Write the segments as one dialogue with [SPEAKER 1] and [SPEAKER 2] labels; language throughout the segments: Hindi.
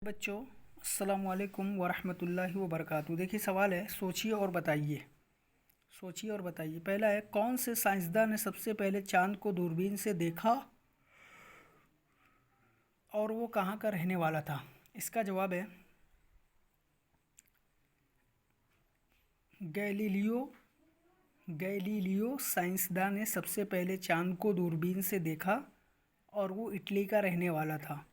[SPEAKER 1] बच्चों, अस्सलाम वालेकुम वरहमतुल्लाहि वबरकातुहू। देखिए सवाल है, सोचिए और बताइए। सोचिए और बताइए। पहला है, कौन से साइंसदान ने सबसे पहले चांद को दूरबीन से देखा और वो कहाँ का रहने वाला था? इसका जवाब है गैलीलियो। गैलीलियो साइंसदान ने सबसे पहले चांद को दूरबीन से देखा और वो इटली का रहने वाला था।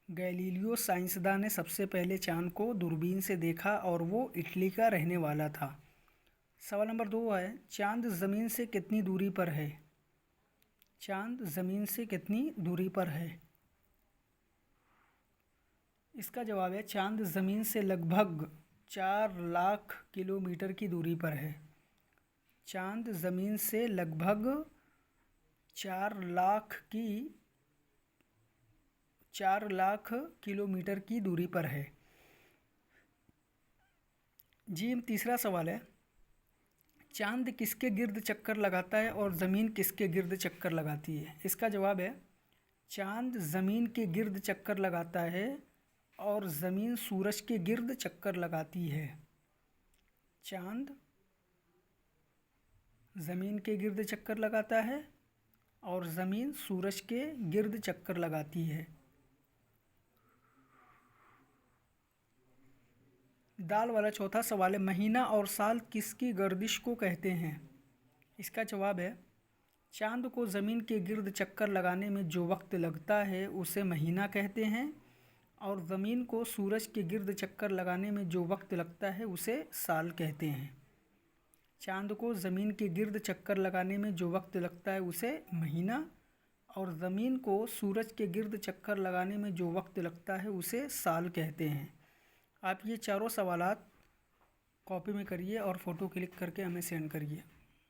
[SPEAKER 1] गैलीलियो साइंसदान ने सबसे पहले चांद को दूरबीन से देखा और वो इटली का रहने वाला था। सवाल नंबर 2 है, चांद ज़मीन से कितनी दूरी पर है? चांद ज़मीन से कितनी दूरी पर है? इसका जवाब है, चांद ज़मीन से लगभग 4 लाख किलोमीटर की दूरी पर है। चांद ज़मीन से लगभग 4 लाख किलोमीटर की दूरी पर है। जी, तीसरा सवाल है, चांद किसके गिर्द चक्कर लगाता है और ज़मीन किसके गिर्द चक्कर लगाती है? इसका जवाब है, चांद ज़मीन के गिर्द चक्कर लगाता है और ज़मीन सूरज के गिर्द चक्कर लगाती है। चांद ज़मीन के गिर्द चक्कर लगाता है और ज़मीन सूरज के गिर्द चक्कर लगाती है। दाल वाला चौथा सवाल है, महीना और साल किसकी गर्दिश को कहते हैं? इसका जवाब है, चांद को ज़मीन के गिर्द चक्कर लगाने में जो वक्त लगता है उसे महीना कहते हैं और ज़मीन को सूरज के गिर्द चक्कर लगाने में जो वक्त लगता है उसे साल कहते हैं। चांद को ज़मीन के गिर्द चक्कर लगाने में जो वक्त लगता है उसे महीना और ज़मीन को सूरज के गिर्द चक्कर लगाने में जो वक्त लगता है उसे साल कहते हैं। आप ये चारों सवालात कॉपी में करिए और फ़ोटो क्लिक करके हमें सेंड करिए।